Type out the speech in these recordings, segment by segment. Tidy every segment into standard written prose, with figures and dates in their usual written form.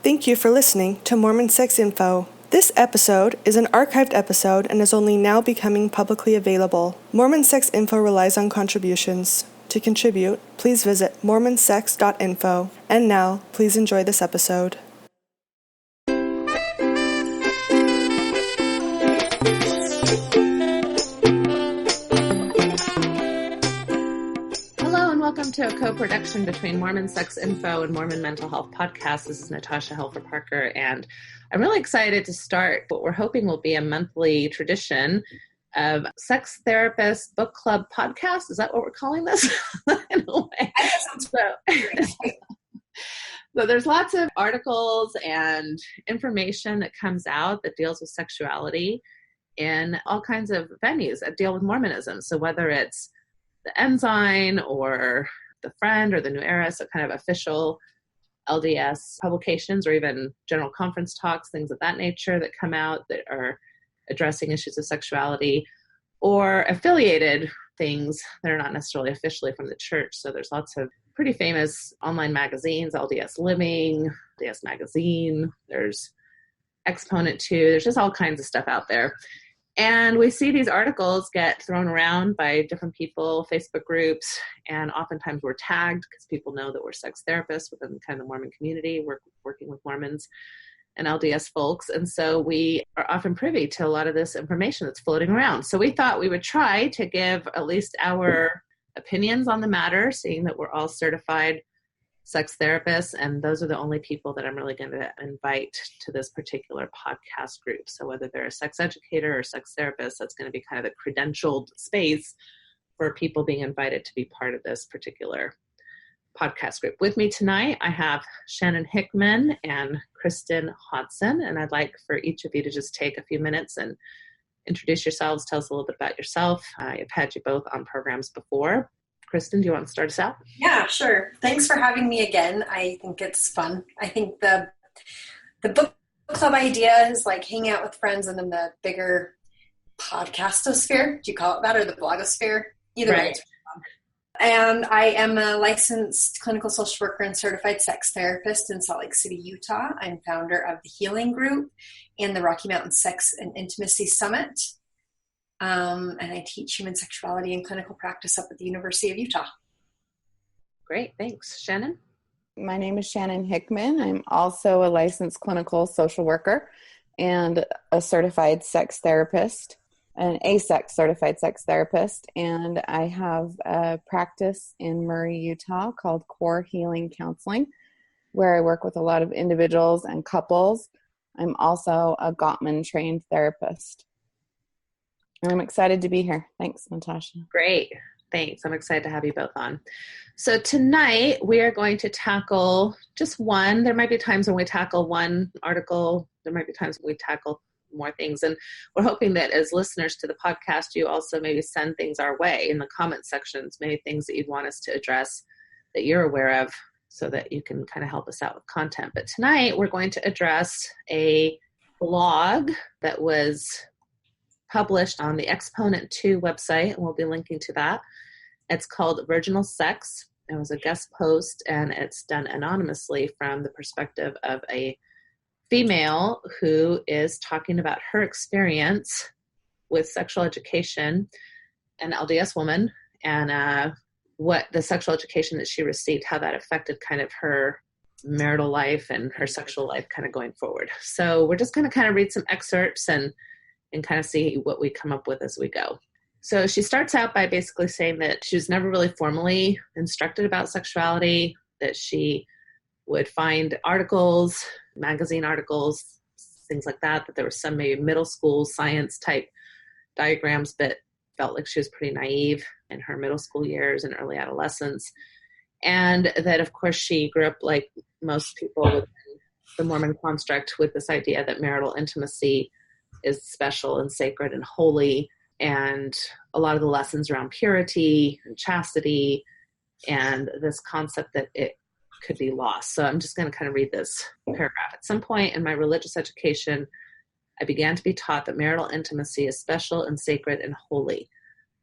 Thank you for listening to Mormon Sex Info. This episode is an archived episode and is only now becoming publicly available. Mormon Sex Info relies on contributions. To contribute, please visit mormonsex.info. And now, please enjoy this episode. Welcome to a co-production between Mormon Sex Info and Mormon Mental Health Podcast. This is Natasha Helfer-Parker, and I'm really excited to start what we're hoping will be a monthly tradition of Sex Therapist Book Club podcast. Is that what we're calling this? In a way. So there's lots of articles and information that comes out that deals with sexuality in all kinds of venues that deal with Mormonism. So whether it's the Ensign or the Friend or the New Era, so kind of official LDS publications or even general conference talks, things of that nature that come out that are addressing issues of sexuality, or affiliated things that are not necessarily officially from the church. So there's lots of pretty famous online magazines, LDS Living, LDS Magazine, there's Exponent 2, there's just all kinds of stuff out there. And we see these articles get thrown around by different people, Facebook groups, and oftentimes we're tagged because people know that we're sex therapists within kind of the Mormon community, working with Mormons and LDS folks. And so we are often privy to a lot of this information that's floating around. So we thought we would try to give at least our opinions on the matter, seeing that we're all certified sex therapists, and those are the only people that I'm really going to invite to this particular podcast group. So whether they're a sex educator or sex therapist, that's going to be kind of the credentialed space for people being invited to be part of this particular podcast group. With me tonight, I have Shannon Hickman and Kristen Hodson, and I'd like for each of you to just take a few minutes and introduce yourselves, tell us a little bit about yourself. I've had you both on programs before. Kristen, do you want to start us out? Yeah, sure. Thanks for having me again. I think it's fun. I think the book club idea is like hanging out with friends, and then the bigger podcastosphere, do you call it that, or the blogosphere? Either way. And I am a licensed clinical social worker and certified sex therapist in Salt Lake City, Utah. I'm founder of the Healing Group and the Rocky Mountain Sex and Intimacy Summit. And I teach human sexuality and clinical practice up at the University of Utah. Great. Thanks. Shannon? My name is Shannon Hickman. I'm also a licensed clinical social worker and a certified sex therapist, an AASECT Certified Sex Therapist. And I have a practice in Murray, Utah called Core Healing Counseling, where I work with a lot of individuals and couples. I'm also a Gottman trained therapist. I'm excited to be here. Thanks, Natasha. Great. Thanks. I'm excited to have you both on. So tonight we are going to tackle just one. There might be times when we tackle one article. There might be times when we tackle more things. And we're hoping that as listeners to the podcast, you also maybe send things our way in the comment sections, maybe things that you'd want us to address that you're aware of so that you can kind of help us out with content. But tonight we're going to address a blog that was published on the Exponent 2 website, and we'll be linking to that. It's called Virginal Sex. It was a guest post, and it's done anonymously from the perspective of a female who is talking about her experience with sexual education, an LDS woman, and what the sexual education that she received, how that affected kind of her marital life and her sexual life kind of going forward. So we're just going to kind of read some excerpts and kind of see what we come up with as we go. So she starts out by basically saying that she was never really formally instructed about sexuality, that she would find articles, magazine articles, things like that, that there were some maybe middle school science type diagrams, but felt like she was pretty naive in her middle school years and early adolescence. And that, of course, she grew up like most people within the Mormon construct with this idea that marital intimacy is special and sacred and holy, and a lot of the lessons around purity and chastity and this concept that it could be lost. So I'm just going to kind of read this paragraph. At some point in my religious education, I began to be taught that marital intimacy is special and sacred and holy.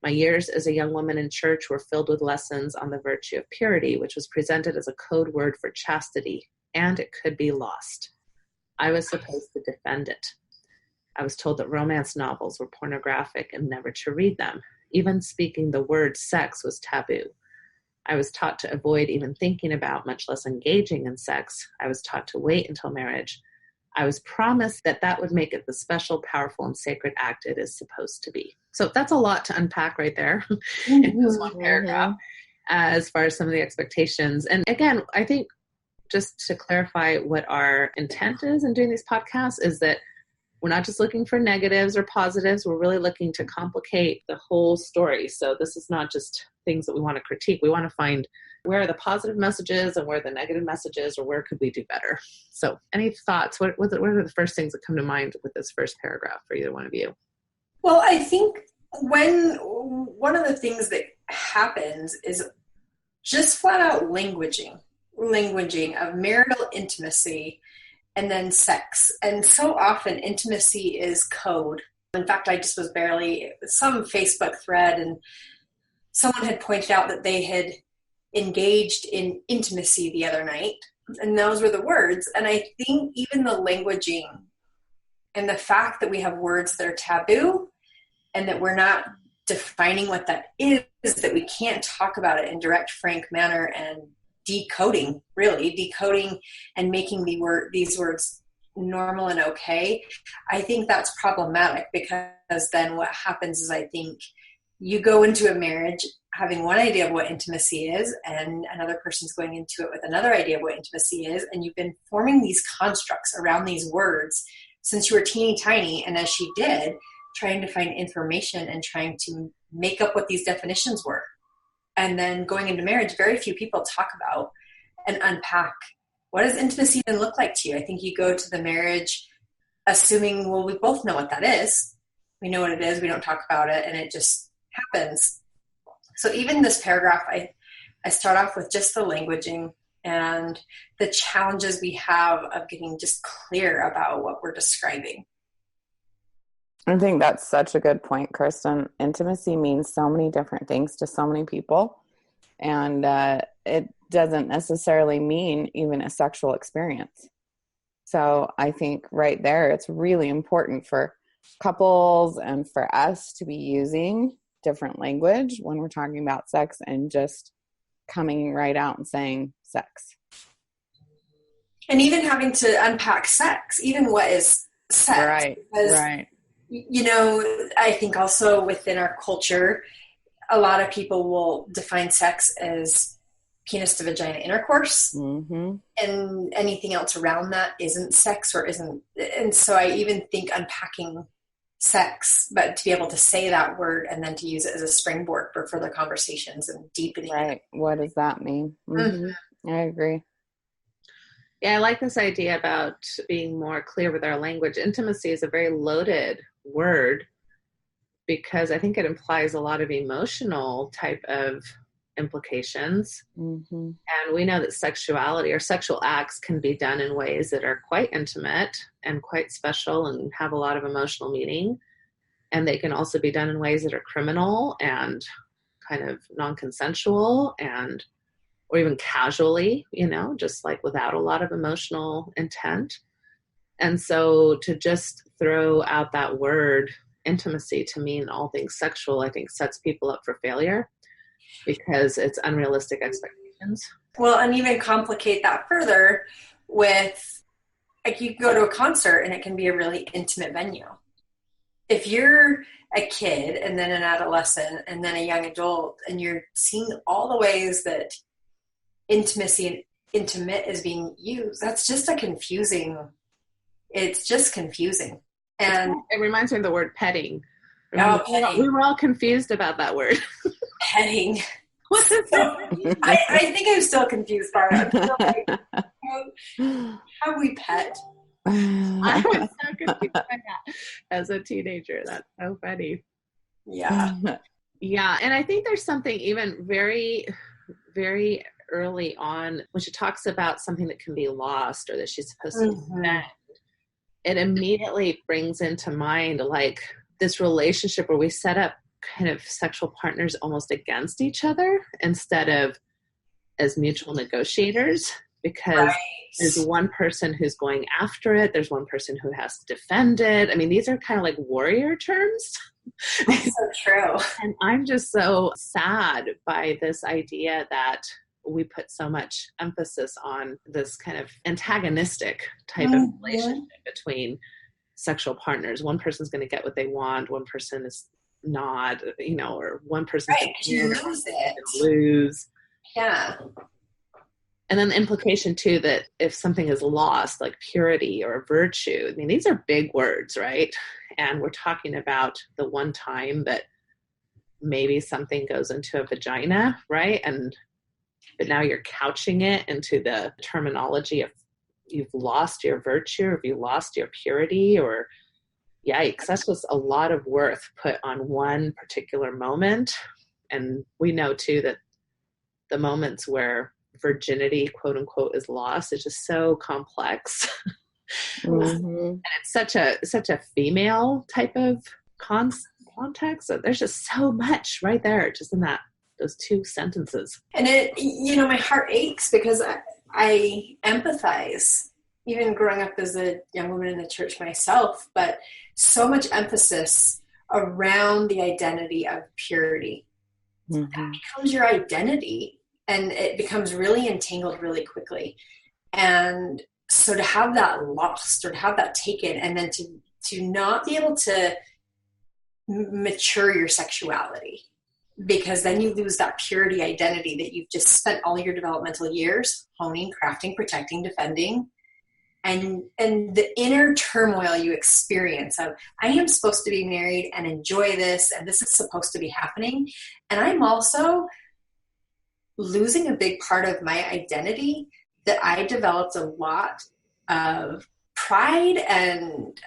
My years as a young woman in church were filled with lessons on the virtue of purity, which was presented as a code word for chastity and it could be lost. I was supposed to defend it. I was told that romance novels were pornographic and never to read them. Even speaking the word sex was taboo. I was taught to avoid even thinking about, much less engaging in sex. I was taught to wait until marriage. I was promised that that would make it the special, powerful, and sacred act it is supposed to be. So that's a lot to unpack right there in this one paragraph, as far as some of the expectations. And again, I think just to clarify what our intent is in doing these podcasts is that we're not just looking for negatives or positives. We're really looking to complicate the whole story. So this is not just things that we want to critique. We want to find where are the positive messages and where are the negative messages, or where could we do better? So any thoughts? What are the first things that come to mind with this first paragraph for either one of you? Well, I think one of the things that happens is just flat out languaging of marital intimacy and then sex. And so often intimacy is code. In fact, I just was some Facebook thread, and someone had pointed out that they had engaged in intimacy the other night. And those were the words. And I think even the languaging and the fact that we have words that are taboo and that we're not defining what that is, that we can't talk about it in direct, frank manner, and decoding and making these words normal and okay, I think that's problematic, because then what happens is I think you go into a marriage having one idea of what intimacy is, and another person's going into it with another idea of what intimacy is, and you've been forming these constructs around these words since you were teeny tiny, and as she did, trying to find information and trying to make up what these definitions were. And then going into marriage, very few people talk about and unpack, what does intimacy even look like to you? I think you go to the marriage assuming, well, we both know what that is. We know what it is. We don't talk about it, and it just happens. So even this paragraph, I start off with just the languaging and the challenges we have of getting just clear about what we're describing. I think that's such a good point, Kristen. Intimacy means so many different things to so many people. And it doesn't necessarily mean even a sexual experience. So I think right there, it's really important for couples and for us to be using different language when we're talking about sex, and just coming right out and saying sex. And even having to unpack sex, even what is sex. Right, right. You know, I think also within our culture, a lot of people will define sex as penis to vagina intercourse, and anything else around that isn't sex or isn't. And so I even think unpacking sex, but to be able to say that word and then to use it as a springboard for further conversations and deepening. Right. What does that mean? I agree. Yeah, I like this idea about being more clear with our language. Intimacy is a very loaded word, because I think it implies a lot of emotional type of implications. And we know that sexuality or sexual acts can be done in ways that are quite intimate and quite special and have a lot of emotional meaning. And they can also be done in ways that are criminal and kind of non-consensual, and or even casually, just like without a lot of emotional intent. And so to just throw out that word intimacy to mean all things sexual, I think sets people up for failure, because it's unrealistic expectations. Well, and even complicate that further with, like, you go to a concert and it can be a really intimate venue. If you're a kid and then an adolescent and then a young adult, and you're seeing all the ways that intimacy and intimate is being used, it's just confusing. And it reminds me of the word petting. Petting. We were all confused about that word. Petting. What is that? I think I'm still confused by it. I'm still like, how we pet? I was so confused by that as a teenager. That's so funny. Yeah. Yeah. And I think there's something even very, very early on when she talks about something that can be lost or that she's supposed to defend. It immediately brings into mind like this relationship where we set up kind of sexual partners almost against each other instead of as mutual negotiators. because there's one person who's going after it. There's one person who has to defend it. I mean, these are kind of like warrior terms. That's so true. And I'm just so sad by this idea that we put so much emphasis on this kind of antagonistic type of relationship between sexual partners. One person's going to get what they want. One person is not, or one person's going to lose. Yeah. And then the implication too, that if something is lost, like purity or virtue, I mean, these are big words, right? And we're talking about the one time that maybe something goes into a vagina, right? But now you're couching it into the terminology of you've lost your virtue, or if you lost your purity, or yikes, that's just a lot of worth put on one particular moment. And we know too that the moments where virginity, quote unquote, is lost is just so complex. And it's such a female type of context. So there's just so much right there, just in those two sentences. And my heart aches because I empathize, even growing up as a young woman in the church myself, but so much emphasis around the identity of purity. That becomes your identity, and it becomes really entangled really quickly. And so to have that lost, or to have that taken, and then to not be able to mature your sexuality, because then you lose that purity identity that you've just spent all your developmental years honing, crafting, protecting, defending, and the inner turmoil you experience of, I am supposed to be married and enjoy this, and this is supposed to be happening, and I'm also losing a big part of my identity that I developed a lot of pride and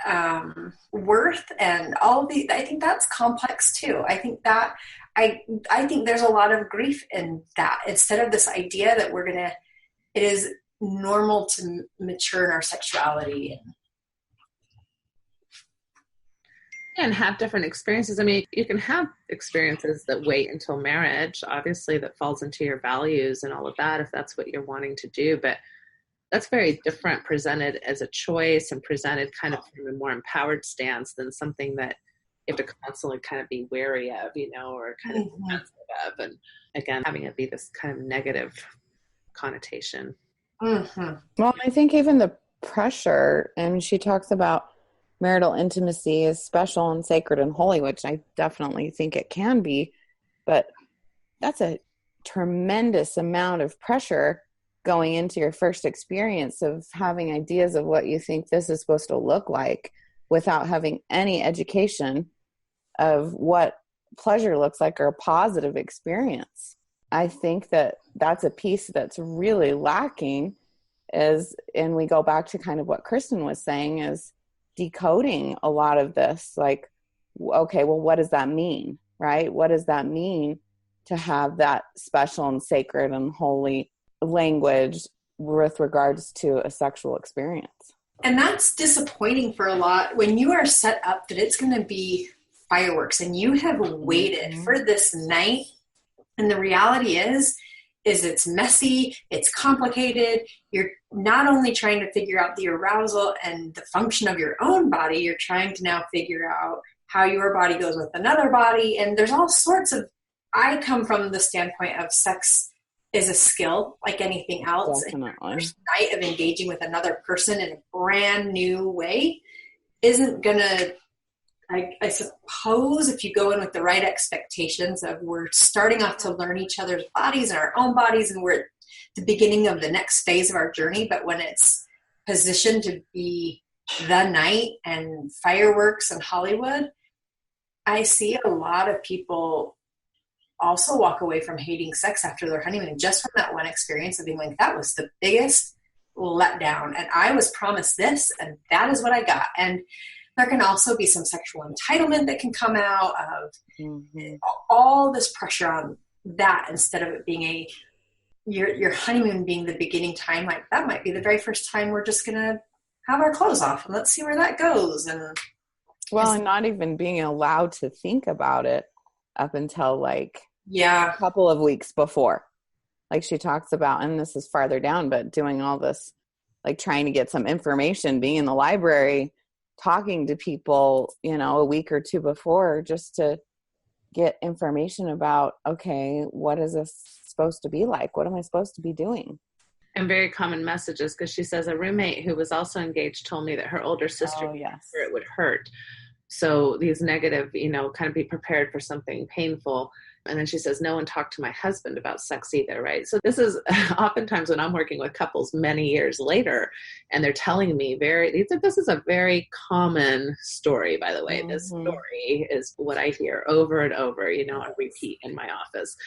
worth and all of the, I think that's complex too. I think that I think there's a lot of grief in that, instead of this idea that it is normal to mature in our sexuality. And have different experiences. I mean, you can have experiences that wait until marriage, obviously, that falls into your values and all of that, if that's what you're wanting to do. But that's very different presented as a choice and presented kind of from a more empowered stance than something that you have to constantly kind of be wary of, or kind of defensive of. And again, having it be this kind of negative connotation. Well, I think even the pressure, and she talks about marital intimacy is special and sacred and holy, which I definitely think it can be, but that's a tremendous amount of pressure going into your first experience of having ideas of what you think this is supposed to look like without having any education of what pleasure looks like or a positive experience. I think that that's a piece that's really lacking and we go back to kind of what Kristen was saying, is decoding a lot of this, like, okay, well, what does that mean, right? What does that mean to have that special and sacred and holy language with regards to a sexual experience? And that's disappointing for a lot when you are set up that it's going to be fireworks and you have waited for this night. And the reality is it's messy, it's complicated. You're not only trying to figure out the arousal and the function of your own body, you're trying to now figure out how your body goes with another body. And there's all sorts of, I come from the standpoint of sex is a skill like anything else. Definitely. And the first night of engaging with another person in a brand new way isn't going to, I suppose if you go in with the right expectations of we're starting off to learn each other's bodies and our own bodies, and we're at the beginning of the next phase of our journey, but when it's positioned to be the night and fireworks and Hollywood, I see a lot of people also walk away from hating sex after their honeymoon just from that one experience of being like, that was the biggest letdown, and I was promised this, and that is what I got. And there can also be some sexual entitlement that can come out of all this pressure on that, instead of it being your honeymoon being the beginning time. Like, that might be the very first time we're just going to have our clothes off and let's see where that goes. And not even being allowed to think about it up until a couple of weeks before. like she talks about, and this is farther down, but doing all this, like trying to get some information, being in the library, talking to people, a week or two before, just to get information about, okay, what is this supposed to be like? What am I supposed to be doing? And very common messages, because she says a roommate who was also engaged told me that her older sister it would hurt. So these negative, kind of be prepared for something painful. And then she says, no one talked to my husband about sex either, right? So this is oftentimes when I'm working with couples many years later, and they're telling me this is a very common story, by the way. Mm-hmm. This story is what I hear over and over, on repeat in my office.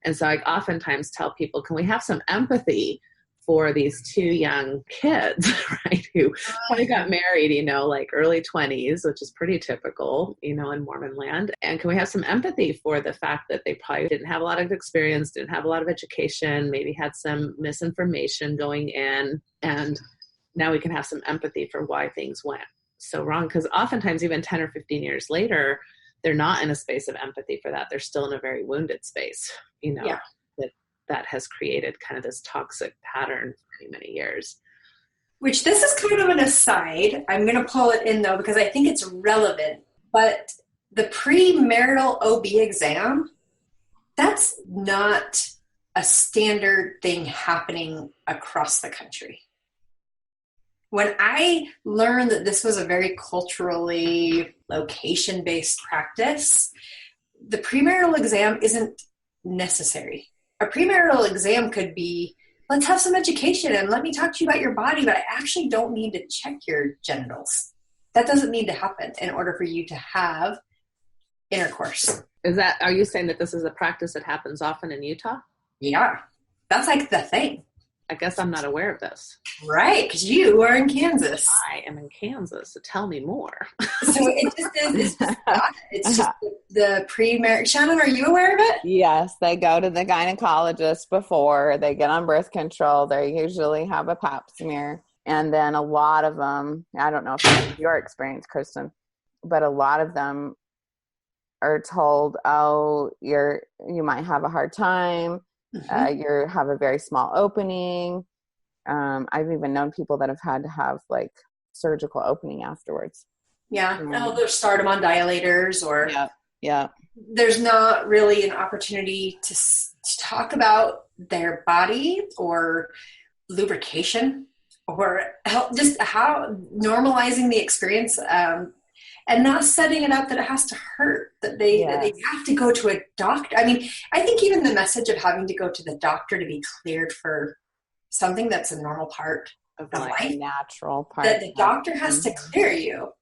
And so I oftentimes tell people, can we have some empathy for these two young kids, right, who probably got married, like early 20s, which is pretty typical, in Mormon land. And can we have some empathy for the fact that they probably didn't have a lot of experience, didn't have a lot of education, maybe had some misinformation going in, and now we can have some empathy for why things went so wrong. Because oftentimes, even 10 or 15 years later, they're not in a space of empathy for that. They're still in a very wounded space, that has created kind of this toxic pattern for many, many years. Which, this is kind of an aside. I'm going to pull it in, though, because I think it's relevant. But the premarital OB exam, that's not a standard thing happening across the country. When I learned that this was a very culturally location-based practice, the premarital exam isn't necessary. A premarital exam could be, let's have some education and let me talk to you about your body, but I actually don't need to check your genitals. That doesn't need to happen in order for you to have intercourse. Are you saying that this is a practice that happens often in Utah? Yeah. That's like the thing. I guess I'm not aware of this. Right, because you are in Kansas. I am in Kansas, so tell me more. So it just is, it's just the pre-marriage. Shannon, are you aware of it? Yes, they go to the gynecologist before they get on birth control. They usually have a pap smear. And then a lot of them, I don't know if that's your experience, Kristen, but a lot of them are told, oh, you might have a hard time. Mm-hmm. You have a very small opening. I've even known people that have had to have like surgical opening afterwards. Yeah. They'll start them on dilators or there's not really an opportunity to talk about their body or lubrication or how normalizing the experience, and not setting it up that it has to hurt, that they have to go to a doctor. I mean, I think even the message of having to go to the doctor to be cleared for something that's a normal part of life, natural part, that the doctor has to clear you.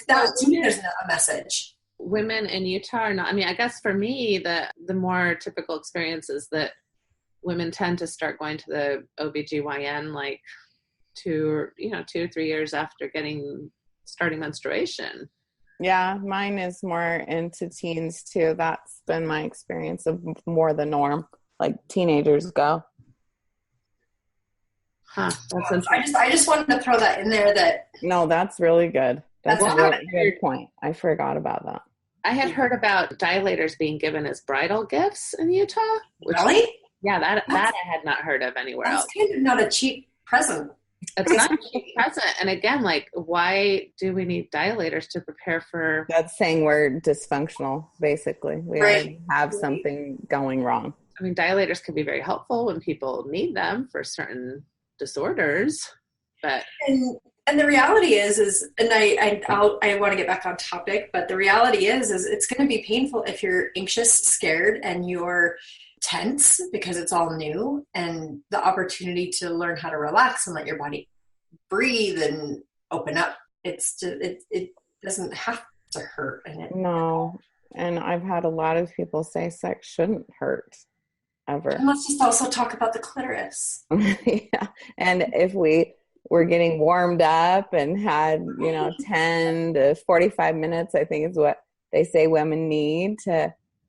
That to me, there's a message. Women in Utah are not. I mean, I guess for me, the more typical experience is that women tend to start going to the OBGYN like 2 or 3 years after starting menstruation. Yeah, mine is more into teens too. That's been my experience of more the norm. Like teenagers go. Huh. I just wanted to throw that in there. No, that's really good. That's a really good point. I forgot about that. I had heard about dilators being given as bridal gifts in Utah. Really? Yeah, that I had not heard of anywhere else. That's kind of not a cheap present. It's not a cheap present. And again, like, why do we need dilators to prepare for? That's saying we're dysfunctional, basically. We already have something going wrong. I mean, dilators can be very helpful when people need them for certain disorders, but and the reality is and I want to get back on topic, but the reality is it's going to be painful if you're anxious, scared, and you're tense because it's all new, and the opportunity to learn how to relax and let your body breathe and open up. It doesn't have to hurt. No. And I've had a lot of people say sex shouldn't hurt ever. And let's just also talk about the clitoris. Yeah. And if we were getting warmed up and had, 10 to 45 minutes, I think is what they say women need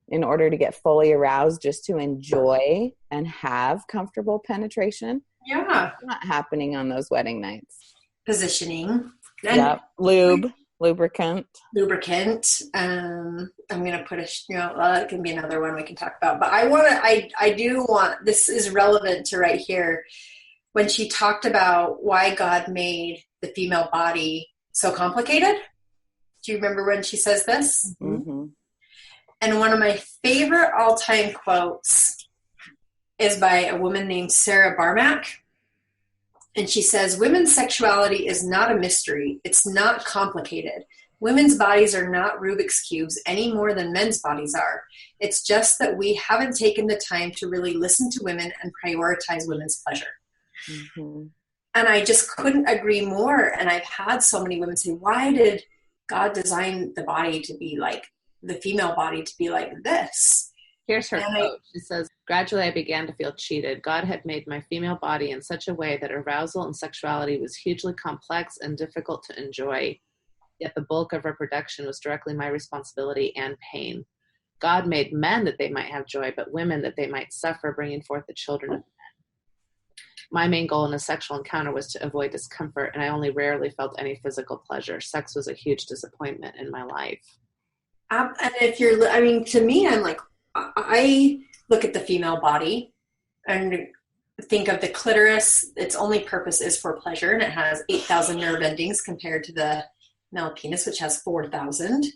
in order to get fully aroused, just to enjoy and have comfortable penetration. Yeah. It's not happening on those wedding nights. Positioning. Yep. Lube Lubricant. I'm going to put it can be another one we can talk about, but I do want, this is relevant to right here. When she talked about why God made the female body so complicated. Do you remember when she says this? Mm-hmm. And one of my favorite all-time quotes is by a woman named Sarah Barmack. And she says, women's sexuality is not a mystery. It's not complicated. Women's bodies are not Rubik's Cubes any more than men's bodies are. It's just that we haven't taken the time to really listen to women and prioritize women's pleasure. Mm-hmm. And I just couldn't agree more. And I've had so many women say, why did God design the body to be like, the female body to be like this? Here's her quote. She says, gradually I began to feel cheated. God had made my female body in such a way that arousal and sexuality was hugely complex and difficult to enjoy. Yet the bulk of reproduction was directly my responsibility and pain. God made men that they might have joy, but women that they might suffer, bringing forth the children of men. My main goal in a sexual encounter was to avoid discomfort, and I only rarely felt any physical pleasure. Sex was a huge disappointment in my life. And to me, I'm like, I look at the female body and think of the clitoris. Its only purpose is for pleasure, and it has 8,000 nerve endings compared to the male penis, which has 4,000.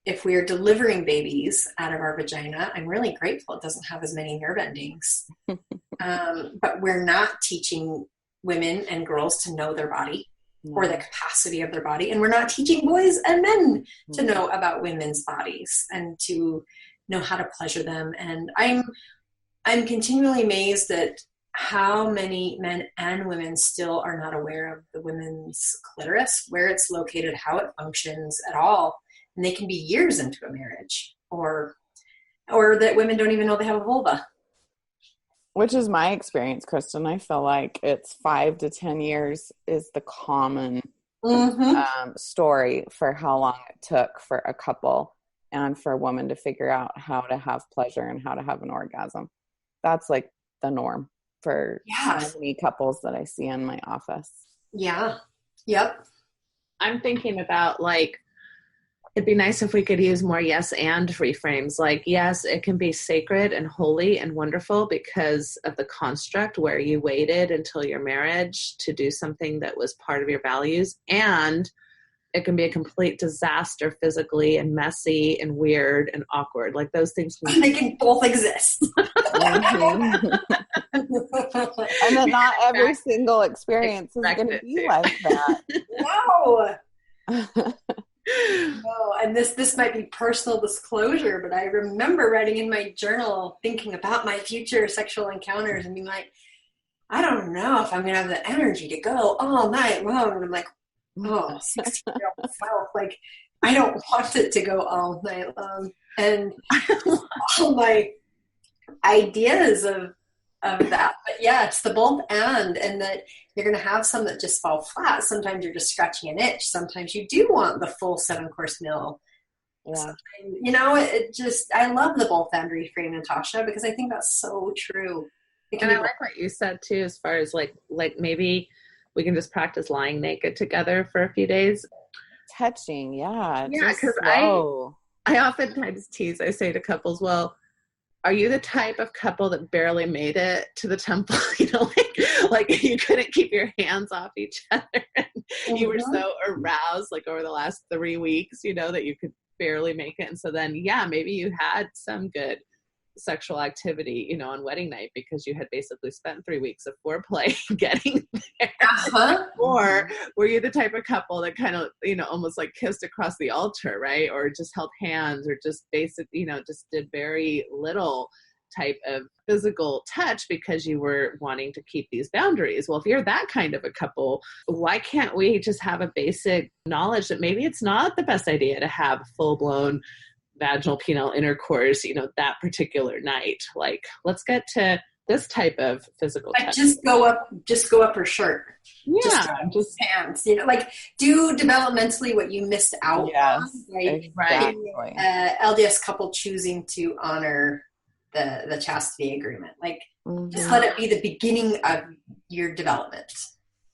If we are delivering babies out of our vagina, I'm really grateful it doesn't have as many nerve endings. But we're not teaching women and girls to know their body or the capacity of their body. And we're not teaching boys and men to know about women's bodies and to know how to pleasure them. And I'm continually amazed at how many men and women still are not aware of the women's clitoris, where it's located, how it functions at all. And they can be years into a marriage, or that women don't even know they have a vulva. Which is my experience, Kristen. I feel like it's 5 to 10 years is the common story for how long it took for a couple and for a woman to figure out how to have pleasure and how to have an orgasm. That's like the norm for so many couples that I see in my office. Yeah. Yep. I'm thinking about it'd be nice if we could use more yes and reframes. Like, yes, it can be sacred and holy and wonderful because of the construct where you waited until your marriage to do something that was part of your values. And it can be a complete disaster physically and messy and weird and awkward. Like those things. They can both exist. And that not every single experience is going to be like that. No. No, and this might be personal disclosure, but I remember writing in my journal thinking about my future sexual encounters and being like, I don't know if I'm going to have the energy to go all night long. And I'm like, 16-year-old self, like, I don't want it to go all night long. And all my ideas of that. But yeah, it's the both and that you're going to have some that just fall flat. Sometimes you're just scratching an itch. Sometimes you do want the full 7-course meal. Yeah. I love the both and reframe, Natasha, because I think that's so true. And I like what you said too, as far as like maybe we can just practice lying naked together for a few days. Touching. Yeah. Yeah. Cause I oftentimes tease, I say to couples, well, are you the type of couple that barely made it to the temple? Like you couldn't keep your hands off each other. And you were so aroused like over the last 3 weeks, that you could barely make it. And so then, maybe you had some good sexual activity, on wedding night because you had basically spent 3 weeks of foreplay getting there. Or were you the type of couple that kind of, almost like kissed across the altar, right? Or just held hands or just just did very little type of physical touch because you were wanting to keep these boundaries. Well, if you're that kind of a couple, why can't we just have a basic knowledge that maybe it's not the best idea to have full-blown vaginal penile intercourse, that particular night? Like, let's get to this type of physical touch. Just go up her shirt. Yeah. Just pants, do developmentally what you missed out on. Exactly. LDS couple choosing to honor the chastity agreement. Just let it be the beginning of your development.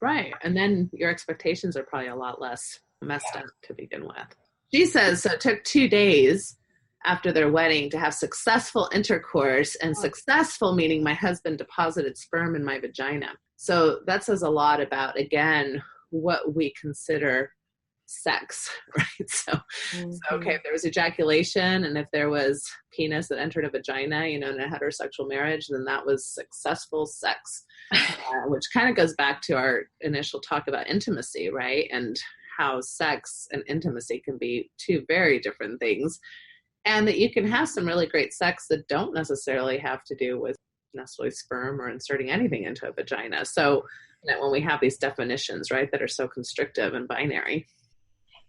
Right. And then your expectations are probably a lot less messed up to begin with. She says, so it took 2 days after their wedding to have successful intercourse, and successful meaning my husband deposited sperm in my vagina. So that says a lot about, again, what we consider sex, right? So okay, if there was ejaculation and if there was penis that entered a vagina, in a heterosexual marriage, then that was successful sex, which kind of goes back to our initial talk about intimacy, right? And how sex and intimacy can be two very different things, and that you can have some really great sex that don't necessarily have to do with necessarily sperm or inserting anything into a vagina. So that when we have these definitions, right, that are so constrictive and binary.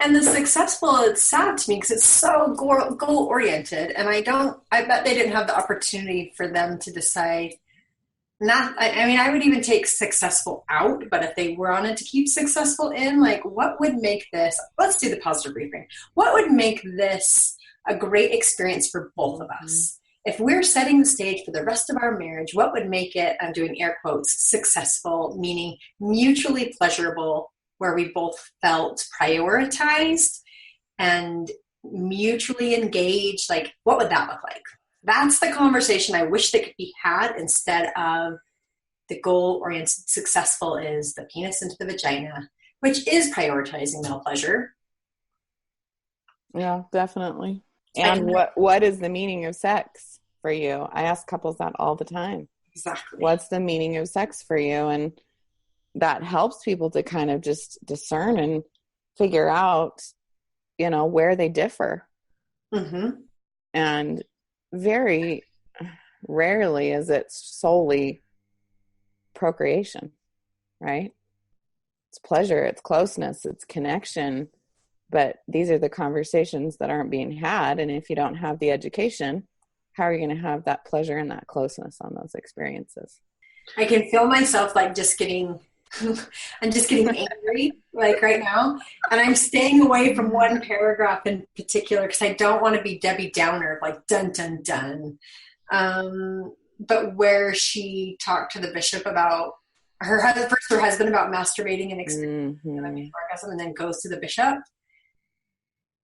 And the successful, it's sad to me because it's so goal oriented. And I bet they didn't have the opportunity for them to decide I would even take successful out, but if they wanted to keep successful in, like, what would make this, let's do the positive reframe. What would make this a great experience for both of us? If we're setting the stage for the rest of our marriage, what would make it, I'm doing air quotes, successful, meaning mutually pleasurable, where we both felt prioritized and mutually engaged? Like, what would that look like? That's the conversation I wish that could be had, instead of the goal-oriented successful is the penis into the vagina, which is prioritizing male pleasure. Yeah, definitely. And what is the meaning of sex for you? I ask couples that all the time. Exactly. What's the meaning of sex for you? And that helps people to kind of just discern and figure out, where they differ. Mm-hmm. And very rarely is it solely procreation, right? It's pleasure, it's closeness, it's connection. But these are the conversations that aren't being had. And if you don't have the education, how are you going to have that pleasure and that closeness on those experiences? I can feel myself I'm just getting angry, like right now. And I'm staying away from one paragraph in particular because I don't want to be Debbie Downer, like dun, dun, dun. But where she talked to the bishop about her husband about masturbating and experiencing orgasm, and then goes to the bishop.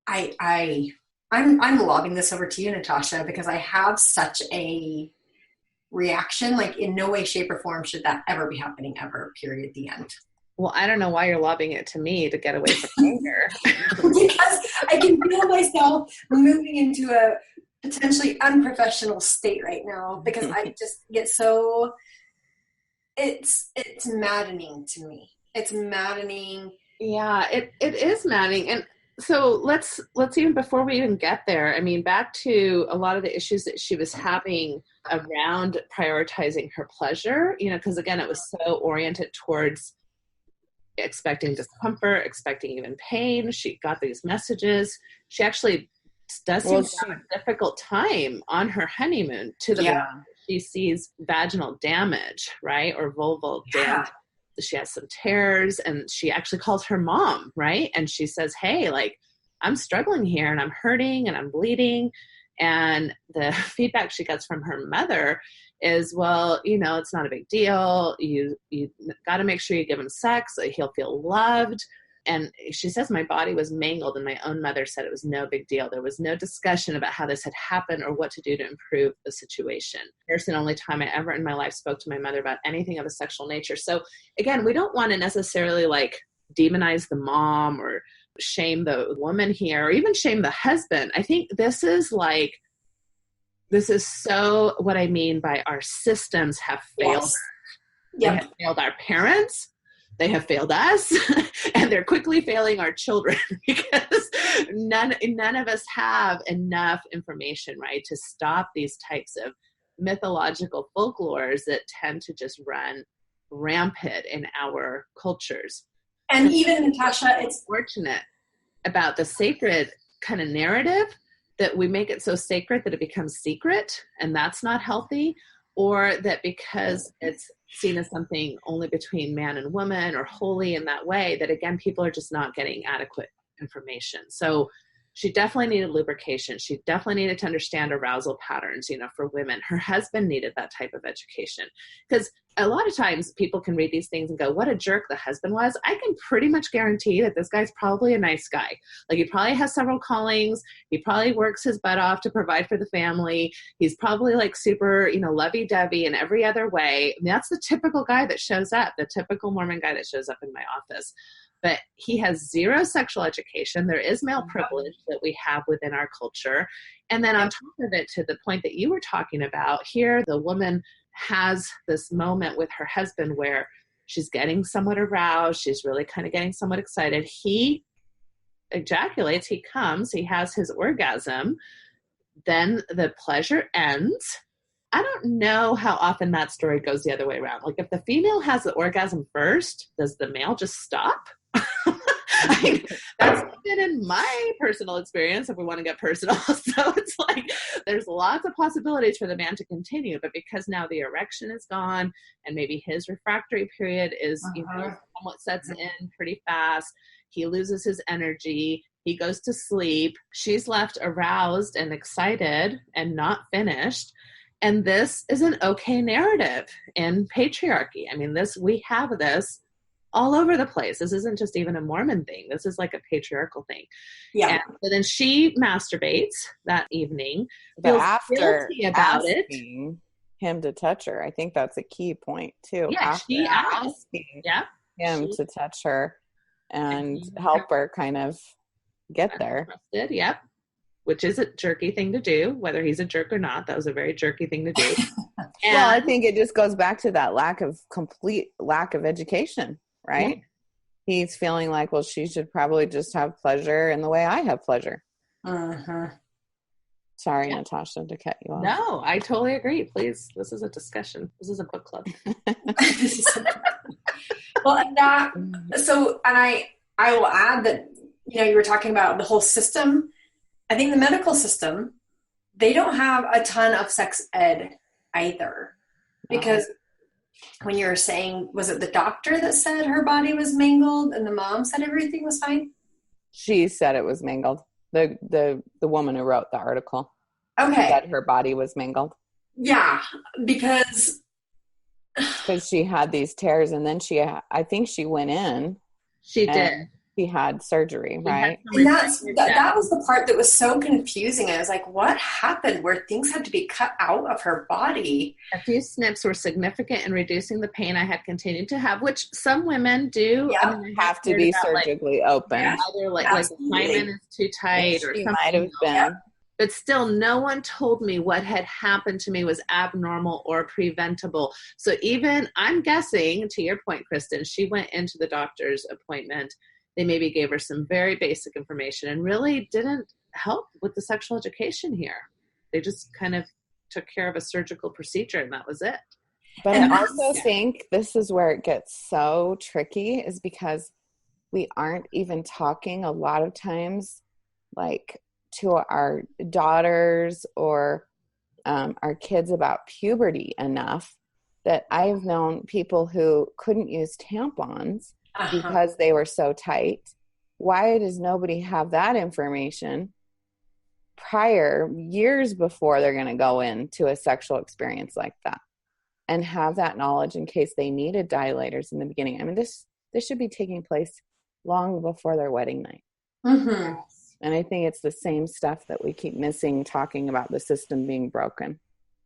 I'm lobbing this over to you, Natasha, because I have such a reaction. Like, in no way, shape, or form should that ever be happening ever, period, the end. Well, I don't know why you're lobbing it to me to get away from anger. Because I can feel myself moving into a potentially unprofessional state right now, because I just get so, it's maddening to me. It's maddening. Yeah, it is maddening. And so let's even, before we even get there, I mean, back to a lot of the issues that she was having around prioritizing her pleasure, because again, it was so oriented towards expecting discomfort, expecting even pain. She got these messages. She actually does seem to have a difficult time on her honeymoon to the point she sees vaginal damage, right? Or vulval damage. She has some tears, and she actually calls her mom, right? And she says, hey, like, I'm struggling here and I'm hurting and I'm bleeding. And the feedback she gets from her mother is, well, it's not a big deal. You got to make sure you give him sex so he'll feel loved. And she says, my body was mangled, and my own mother said it was no big deal. There was no discussion about how this had happened or what to do to improve the situation. First and only time I ever in my life spoke to my mother about anything of a sexual nature. So again, we don't want to necessarily like demonize the mom or shame the woman here, or even shame the husband. I think this is so what I mean by our systems have failed. Yes. They have failed our parents. They have failed us, and they're quickly failing our children, because none of us have enough information, right, to stop these types of mythological folklores that tend to just run rampant in our cultures. And even, Natasha, it's fortunate about the sacred kind of narrative that we make it so sacred that it becomes secret, and that's not healthy, or that because it's seen as something only between man and woman or holy in that way, that again, people are just not getting adequate information. So She definitely needed lubrication. She definitely needed to understand arousal patterns, for women. Her husband needed that type of education, because a lot of times people can read these things and go, what a jerk the husband was. I can pretty much guarantee that this guy's probably a nice guy. Like, he probably has several callings. He probably works his butt off to provide for the family. He's probably like super, lovey-dovey in every other way. And that's the typical guy that shows up, the typical Mormon guy that shows up in my office. But he has zero sexual education. There is male privilege that we have within our culture. And then on top of it, to the point that you were talking about here, the woman has this moment with her husband where she's getting somewhat aroused. She's really kind of getting somewhat excited. He ejaculates, he comes, he has his orgasm. Then the pleasure ends. I don't know how often that story goes the other way around. Like, if the female has the orgasm first, does the male just stop? That's been in my personal experience, if we want to get personal. So it's like, there's lots of possibilities for the man to continue, but because now the erection is gone and maybe his refractory period is, somewhat sets in pretty fast, he loses his energy, he goes to sleep, she's left aroused and excited and not finished. And this is an okay narrative in patriarchy. I mean, we have this all over the place. This isn't just even a Mormon thing. This is like a patriarchal thing. Yeah. And so then she masturbates that evening, but after guilty about it. Him to touch her. I think that's a key point too. Yeah, she asked him to touch her and help her kind of get there. Yep. Which is a jerky thing to do, whether he's a jerk or not. That was a very jerky thing to do. Well, I think it just goes back to that complete lack of education, right? Yeah. He's feeling like, well, she should probably just have pleasure in the way I have pleasure. Sorry, Natasha, to cut you off. No, I totally agree. Please, this is a discussion. This is a book club. Well, and I will add that, you were talking about the whole system. I think the medical system, they don't have a ton of sex ed either, because when you were saying, was it the doctor that said her body was mangled and the mom said everything was fine? She said it was mangled. The woman who wrote the article. Okay. Said her body was mangled. Yeah, because she had these tears, and then I think she went in. She did. She had surgery, right? And that was the part that was so confusing. I was like, what happened where things had to be cut out of her body? A few snips were significant in reducing the pain I had continued to have, which some women do. Yeah, have to be surgically open. Yeah, either like the hymen is too tight or something. Might have been. Yeah. But still, no one told me what had happened to me was abnormal or preventable. So even, I'm guessing, to your point, Kristen, she went into the doctor's appointment. They maybe gave her some very basic information and really didn't help with the sexual education here. They just kind of took care of a surgical procedure, and that was it. But I also think this is where it gets so tricky, is because we aren't even talking a lot of times, like, to our daughters or our kids about puberty enough, that I've known people who couldn't use tampons because they were so tight. Why does nobody have that information years before they're going to go into a sexual experience like that, and have that knowledge in case they needed dilators in the beginning? I mean, this should be taking place long before their wedding night. Mm-hmm. And I think it's the same stuff that we keep missing, talking about the system being broken.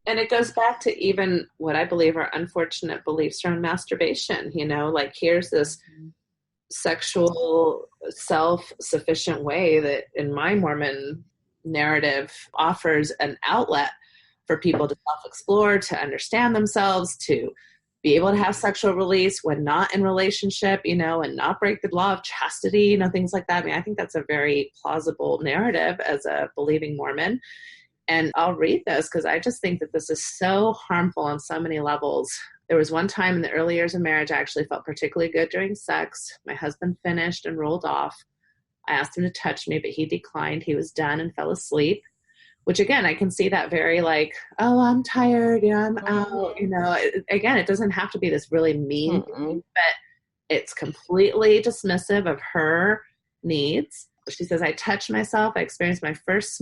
And it goes back to even what I believe are unfortunate beliefs around masturbation. Like, here's this sexual self-sufficient way that in my Mormon narrative offers an outlet for people to self-explore, to understand themselves, to be able to have sexual release when not in relationship, and not break the law of chastity, things like that. I mean, I think that's a very plausible narrative as a believing Mormon. And I'll read this because I just think that this is so harmful on so many levels. There was one time in the early years of marriage, I actually felt particularly good during sex. My husband finished and rolled off. I asked him to touch me, but he declined. He was done and fell asleep, which again, I can see that very like, oh, I'm tired. I'm out. Again, it doesn't have to be this really mean thing, but it's completely dismissive of her needs. She says, I touched myself. I experienced my first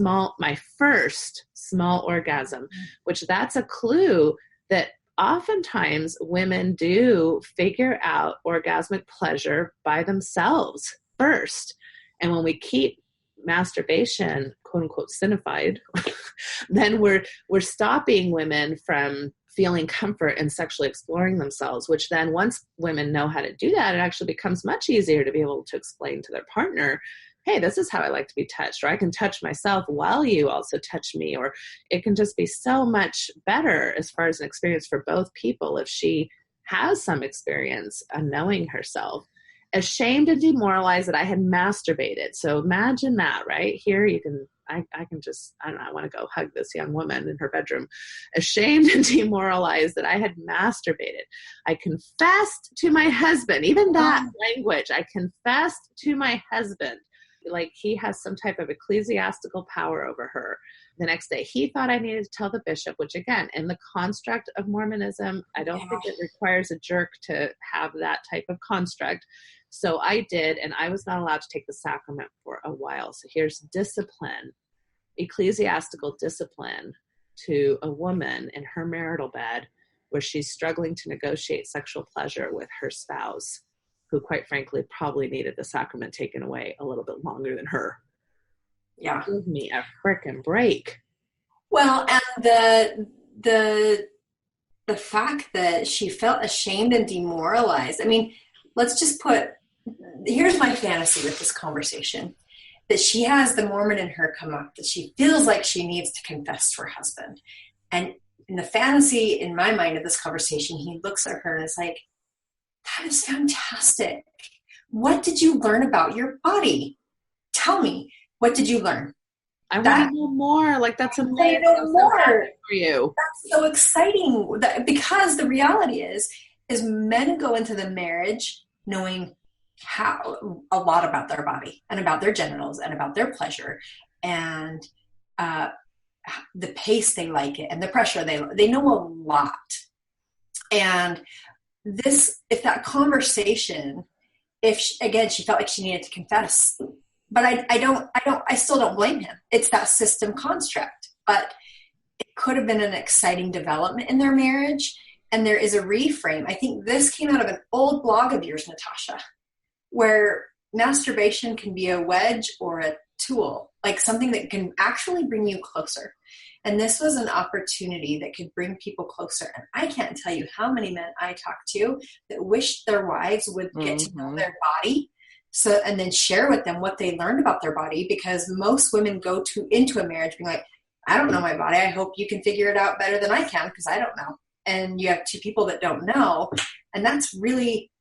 small orgasm, which that's a clue that oftentimes women do figure out orgasmic pleasure by themselves first. And when we keep masturbation, quote unquote, sinified, then we're stopping women from feeling comfort and sexually exploring themselves, which then once women know how to do that, it actually becomes much easier to be able to explain to their partner, hey, this is how I like to be touched, or I can touch myself while you also touch me, or it can just be so much better as far as an experience for both people if she has some experience on knowing herself. Ashamed and demoralized that I had masturbated. So imagine that, right? Here you can, I can just, I don't know, I want to go hug this young woman in her bedroom. Ashamed and demoralized that I had masturbated. I confessed to my husband, even that language, I confessed to my husband, like he has some type of ecclesiastical power over her. The next day, he thought I needed to tell the bishop, which again, in the construct of Mormonism, I don't think it requires a jerk to have that type of construct. So I did, and I was not allowed to take the sacrament for a while. So here's discipline, ecclesiastical discipline to a woman in her marital bed where she's struggling to negotiate sexual pleasure with her spouse, who quite frankly probably needed the sacrament taken away a little bit longer than her. Yeah. Give me a frickin' break. Well, and the fact that she felt ashamed and demoralized. I mean, let's just here's my fantasy with this conversation, that she has the Mormon in her come up, that she feels like she needs to confess to her husband. And in the fantasy, in my mind of this conversation, he looks at her and is like, that is fantastic. What did you learn about your body? Tell me, what did you learn? I want to know more. Like, that's amazing. I know more for you. That's so exciting, because the reality is men go into the marriage knowing a lot about their body and about their genitals and about their pleasure and the pace they like it and the pressure they know a lot. And if that conversation, again, she felt like she needed to confess, but I still don't blame him. It's that system construct, but it could have been an exciting development in their marriage. And there is a reframe. I think this came out of an old blog of yours, Natasha, where masturbation can be a wedge or a tool, like something that can actually bring you closer. And this was an opportunity that could bring people closer. And I can't tell you how many men I talked to that wished their wives would get to know their body, and then share with them what they learned about their body, because most women go into a marriage being like, I don't know my body. I hope you can figure it out better than I can, because I don't know. And you have two people that don't know, and that's really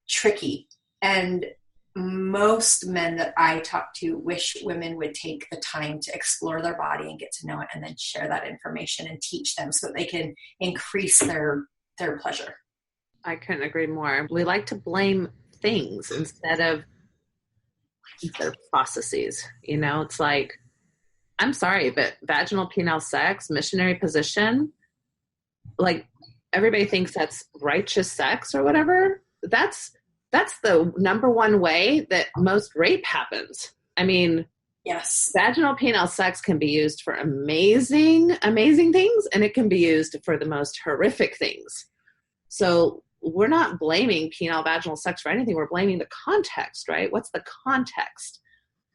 tricky. And most men that I talk to wish women would take the time to explore their body and get to know it, and then share that information and teach them so that they can increase their pleasure. I couldn't agree more. We like to blame things instead of processes. You know, it's like, I'm sorry, but vaginal penile sex, missionary position, like everybody thinks that's righteous sex or whatever. That's the number one way that most rape happens. I mean, yes, vaginal penile sex can be used for amazing, amazing things, and it can be used for the most horrific things. So we're not blaming penile vaginal sex for anything. We're blaming the context, right? What's the context?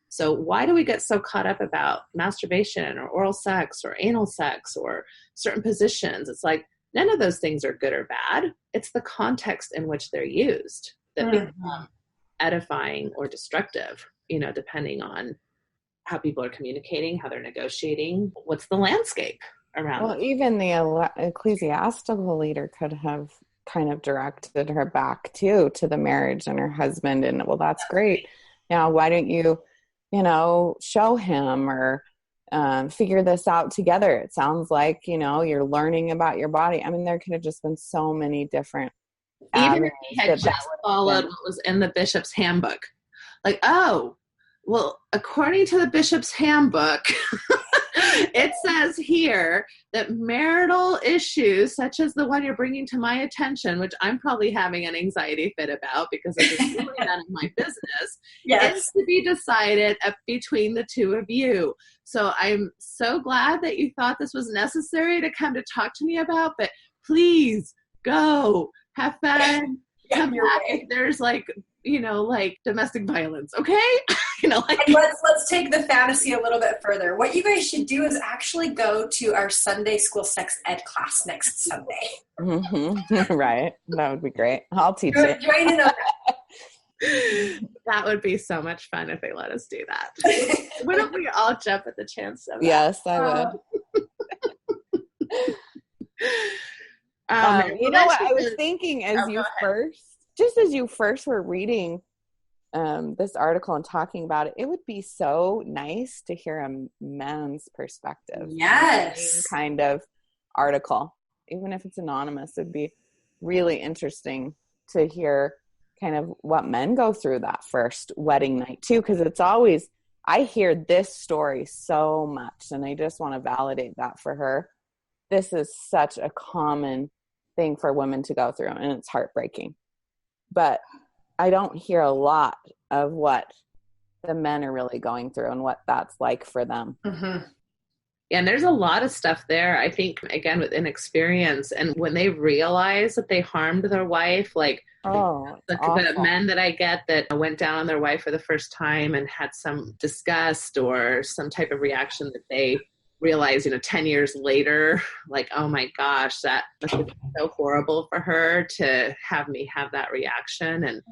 So why do we get so caught up about masturbation or oral sex or anal sex or certain positions? It's like, none of those things are good or bad. It's the context in which they're used that become edifying or destructive, you know, depending on how people are communicating, how they're negotiating, what's the landscape around them. Even the ecclesiastical leader could have kind of directed her back to the marriage and her husband, and well, that's great. Now, why don't you show him or figure this out together? It sounds like, you're learning about your body. I mean, there could have just been so many different. Even if he had just followed what was in the bishop's handbook. Like, oh, well, according to the bishop's handbook, It says here that marital issues, such as the one you're bringing to my attention, which I'm probably having an anxiety fit about because it is really none of my business, is to be decided between the two of you. So I'm so glad that you thought this was necessary to come to talk to me about, but please go, have fun, come back if there's like domestic violence, okay? And let's take the fantasy a little bit further. What you guys should do is actually go to our Sunday school sex ed class next Sunday. Mm-hmm. Right. That would be great. I'll teach it. Join in on that. That would be so much fun if they let us do that. Why don't we all jump at the chance of that? Yes, I would. You know what I was thinking as you first were reading this article and talking about it, it would be so nice to hear a man's perspective. Yes. Kind of article, even if it's anonymous, it'd be really interesting to hear kind of what men go through that first wedding night too, because it's always, I hear this story so much and I just want to validate that for her. This is such a common thing for women to go through and it's heartbreaking. But I don't hear a lot of what the men are really going through and what that's like for them. Mm-hmm. Yeah, and there's a lot of stuff there, I think, again, with inexperience. And when they realize that they harmed their wife, like the men that I get that went down on their wife for the first time and had some disgust or some type of reaction that they realize, 10 years later, like, oh my gosh, that must have been so horrible for her to have me have that reaction. And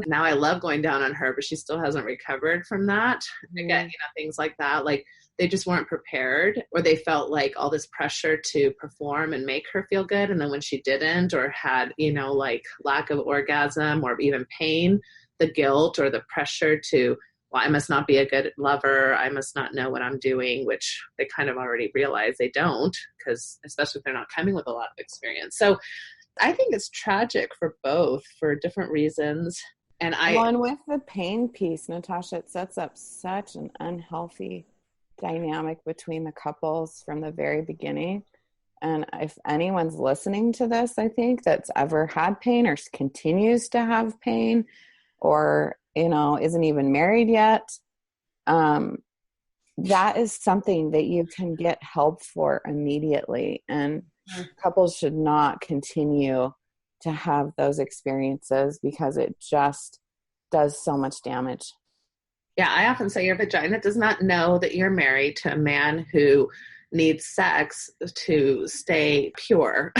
now I love going down on her, but she still hasn't recovered from that. Again, things like that. Like they just weren't prepared, or they felt like all this pressure to perform and make her feel good. And then when she didn't, or had, like lack of orgasm or even pain, the guilt or the pressure to, well, I must not be a good lover. I must not know what I'm doing, which they kind of already realize they don't, because especially if they're not coming with a lot of experience. So I think it's tragic for both for different reasons. And with the pain piece, Natasha, it sets up such an unhealthy dynamic between the couples from the very beginning. And if anyone's listening to this, I think that's ever had pain or continues to have pain or, isn't even married yet, that is something that you can get help for immediately. And couples should not continue to have those experiences because it just does so much damage. Yeah, I often say your vagina does not know that you're married to a man who needs sex to stay pure.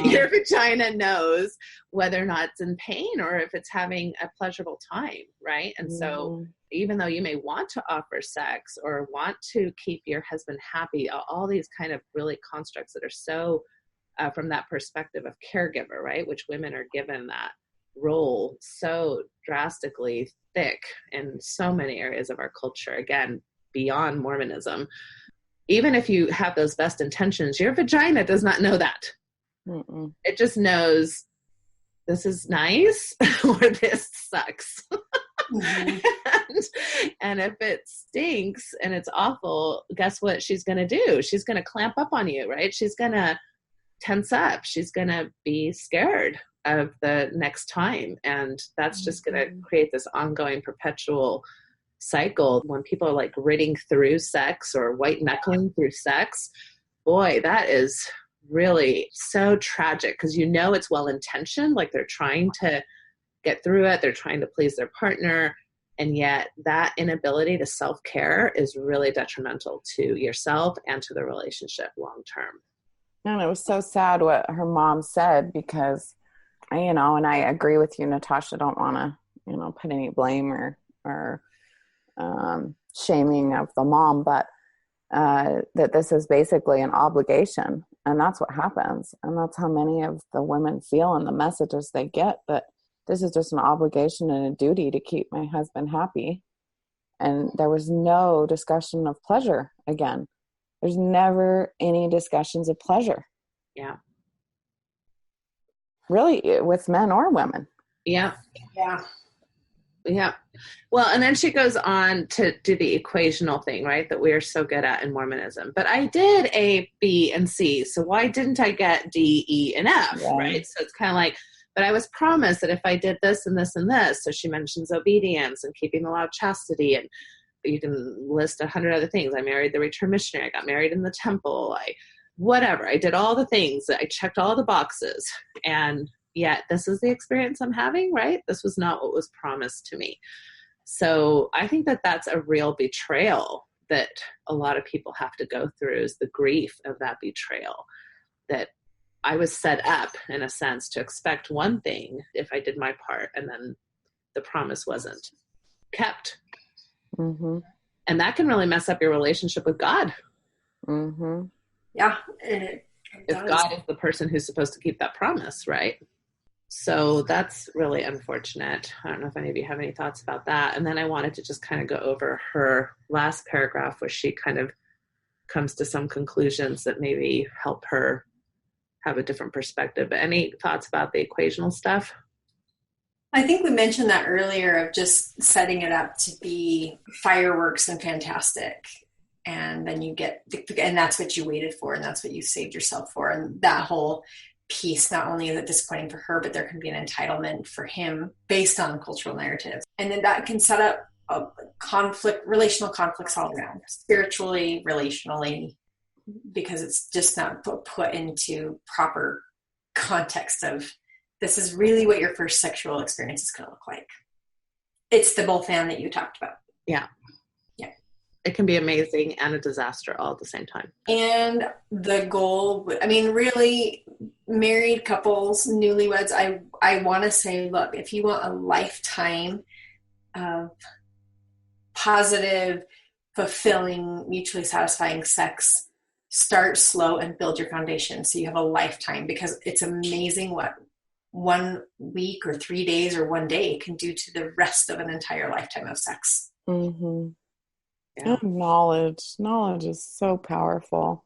Your vagina knows whether or not it's in pain or if it's having a pleasurable time, right? And so even though you may want to offer sex or want to keep your husband happy, all these kind of really constructs that are so from that perspective of caregiver, right? Which women are given that role so drastically thick in so many areas of our culture, again, beyond Mormonism. Even if you have those best intentions, your vagina does not know that. Mm-mm. It just knows this is nice or this sucks. and if it stinks and it's awful, guess what she's going to do? She's going to clamp up on you, right? She's going to tense up. She's going to be scared of the next time. And that's just going to create this ongoing perpetual cycle. When people are like ridding through sex or white knuckling through sex, boy, that is really so tragic because it's well-intentioned, like they're trying to get through it, they're trying to please their partner, and yet that inability to self-care is really detrimental to yourself and to the relationship long-term. And it was so sad what her mom said because, and I agree with you, Natasha, don't want to, put any blame or shaming of the mom, but that this is basically an obligation, and that's what happens, and that's how many of the women feel in the messages they get, that this is just an obligation and a duty to keep my husband happy. And there was no discussion of pleasure. Again, there's never any discussions of pleasure. Yeah, really, with men or women. Yeah. Yeah. Well, and then she goes on to do the equational thing, right, that we are so good at in Mormonism. But I did A, B, and C, so why didn't I get D, E, and F, right? So it's kind of like, but I was promised that if I did this and this and this, so she mentions obedience and keeping the law of chastity, and you can list 100 other things. I married the return missionary. I got married in the temple. I did all the things. I checked all the boxes. And yet this is the experience I'm having, right? This was not what was promised to me. So I think that that's a real betrayal that a lot of people have to go through, is the grief of that betrayal, that I was set up in a sense to expect one thing if I did my part, and then the promise wasn't kept. Mm-hmm. And that can really mess up your relationship with God. Mm-hmm. Yeah. If God is the person who's supposed to keep that promise, right? So that's really unfortunate. I don't know if any of you have any thoughts about that. And then I wanted to just kind of go over her last paragraph, where she kind of comes to some conclusions that maybe help her have a different perspective. But any thoughts about the equational stuff? I think we mentioned that earlier, of just setting it up to be fireworks and fantastic. And then you get, and that's what you waited for, and that's what you saved yourself for. And that whole piece, not only is it disappointing for her, but there can be an entitlement for him based on cultural narratives. And then that can set up a relational conflicts all around, spiritually, relationally, because it's just not put into proper context of, this is really what your first sexual experience is going to look like. It's the both and that you talked about. Yeah. Yeah. It can be amazing and a disaster all at the same time. And the goal, I mean, really, married couples, newlyweds, I want to say, look, if you want a lifetime of positive, fulfilling, mutually satisfying sex, start slow and build your foundation so you have a lifetime, because it's amazing what 1 week or 3 days or 1 day can do to the rest of an entire lifetime of sex. Mm-hmm. Yeah. And knowledge is so powerful,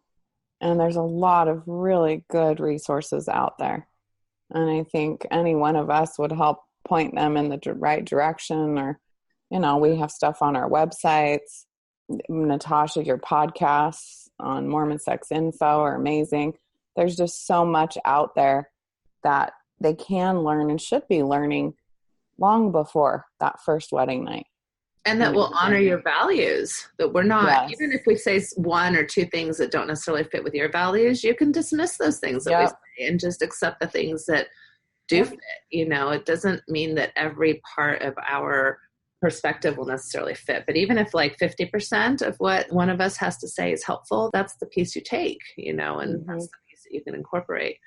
and there's a lot of really good resources out there, and I think any one of us would help point them in the right direction. Or, we have stuff on our websites. Natasha, your podcasts on Mormon Sex Info are amazing. There's just so much out there that they can learn and should be learning long before that first wedding night. And that will honor your values, that we're not, Yes. Even if we say 1 or 2 things that don't necessarily fit with your values, you can dismiss those things that we say and just accept the things that do fit. It doesn't mean that every part of our perspective will necessarily fit. But even if 50% of what one of us has to say is helpful, that's the piece you take, and that's the piece that you can incorporate.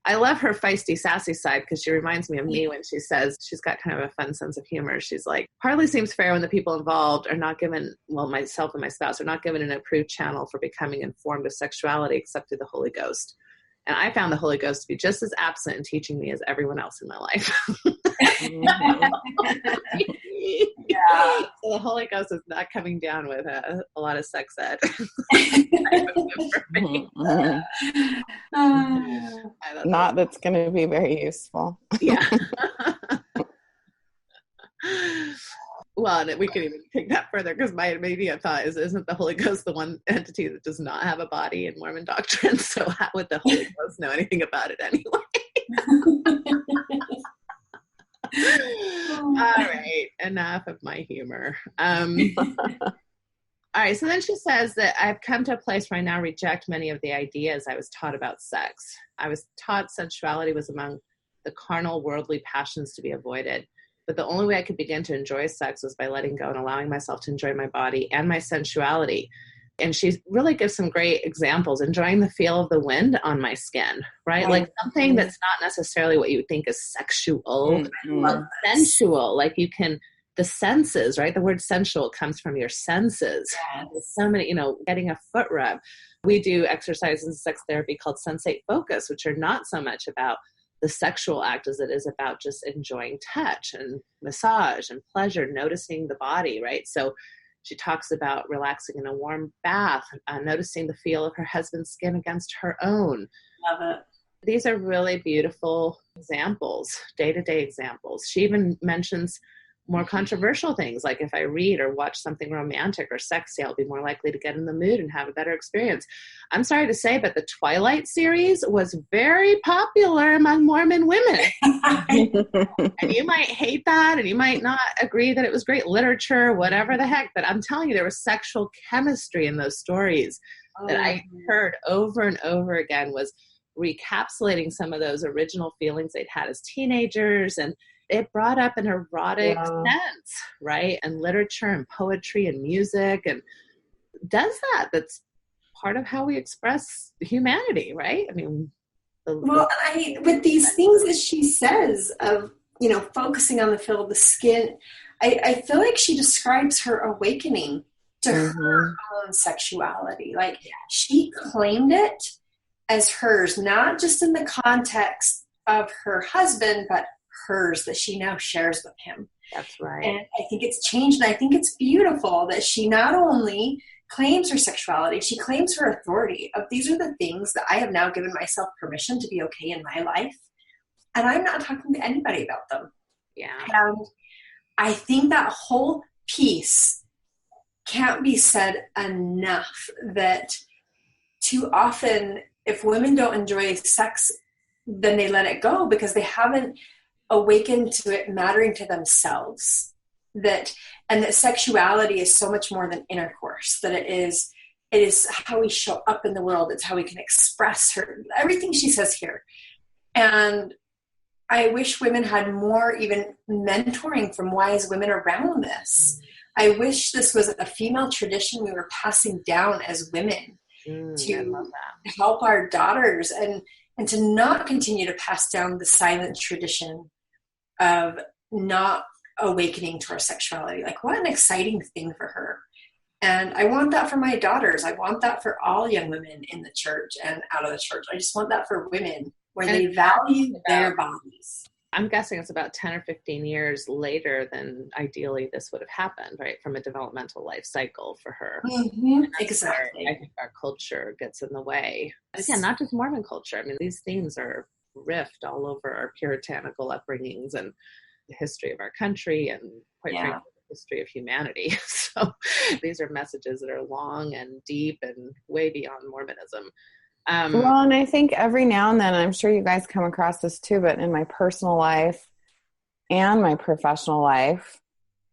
I love her feisty, sassy side, because she reminds me of me when she says, she's got kind of a fun sense of humor. She's like, hardly seems fair when the people involved are not given, myself and my spouse are not given an approved channel for becoming informed of sexuality except through the Holy Ghost. And I found the Holy Ghost to be just as absent in teaching me as everyone else in my life. Yeah. So the Holy Ghost is not coming down with a lot of sex ed. Not that's going to be very useful. Yeah. Well, and we could even take that further, because my immediate thought is, isn't the Holy Ghost the one entity that does not have a body in Mormon doctrine? So how would the Holy Ghost know anything about it anyway? All right, enough of my humor. All right, so then she says that I've come to a place where I now reject many of the ideas I was taught about sex. I was taught sensuality was among the carnal, worldly passions to be avoided. But the only way I could begin to enjoy sex was by letting go and allowing myself to enjoy my body and my sensuality. And she really gives some great examples, enjoying the feel of the wind on my skin, right? Like something that's not necessarily what you would think is sexual, but sensual. Like the senses, right? The word sensual comes from your senses. Yes. There's so many, getting a foot rub. We do exercises in sex therapy called sensate focus, which are not so much about the sexual act as it is about just enjoying touch and massage and pleasure, noticing the body, right? So she talks about relaxing in a warm bath, noticing the feel of her husband's skin against her own. Love it. These are really beautiful examples, day-to-day examples. She even mentions more controversial things. Like if I read or watch something romantic or sexy, I'll be more likely to get in the mood and have a better experience. I'm sorry to say, but the Twilight series was very popular among Mormon women. And you might hate that, and you might not agree that it was great literature, whatever the heck, but I'm telling you, there was sexual chemistry in those stories that I heard over and over again, was recapsulating some of those original feelings they'd had as teenagers. And it brought up an erotic sense, right? And literature and poetry and music, and does that. That's part of how we express humanity, right? I mean, with these things that she says of, focusing on the feel of the skin, I feel like she describes her awakening to her own sexuality. Like she claimed it as hers, not just in the context of her husband, but hers, that she now shares with him. That's right. And I think it's changed, and I think it's beautiful that she not only claims her sexuality, she claims her authority of these are the things that I have now given myself permission to be okay in my life, and I'm not talking to anybody about them. Yeah. And I think that whole piece can't be said enough, that too often if women don't enjoy sex, then they let it go because they haven't awakened to it mattering to themselves, that sexuality is so much more than intercourse, that it is how we show up in the world. It's how we can express everything she says here. And I wish women had more even mentoring from wise women around this. I wish this was a female tradition we were passing down as women to help our daughters, and to not continue to pass down the silent tradition of not awakening to our sexuality. Like, what an exciting thing for her. And I want that for my daughters. I want that for all young women in the church and out of the church. I just want that for women, where they value their bodies. I'm guessing it's about 10 or 15 years later than ideally this would have happened, right? From a developmental life cycle for her. Mm-hmm. Exactly. I think our culture gets in the way. Again, not just Mormon culture. I mean, these themes are riffed all over our puritanical upbringings and the history of our country, and quite frankly, the history of humanity. So these are messages that are long and deep and way beyond Mormonism. Well, and I think every now and then, I'm sure you guys come across this too, but in my personal life and my professional life,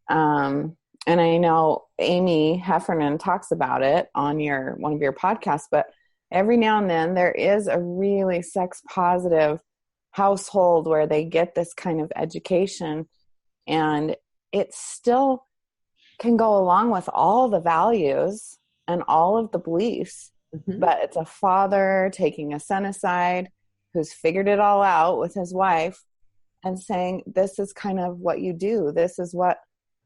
and I know Aimee Heffernan talks about it on one of your podcasts, but every now and then there is a really sex positive household where they get this kind of education, and it still can go along with all the values and all of the beliefs. Mm-hmm. But it's a father taking a son aside who's figured it all out with his wife and saying, this is kind of what you do. This is what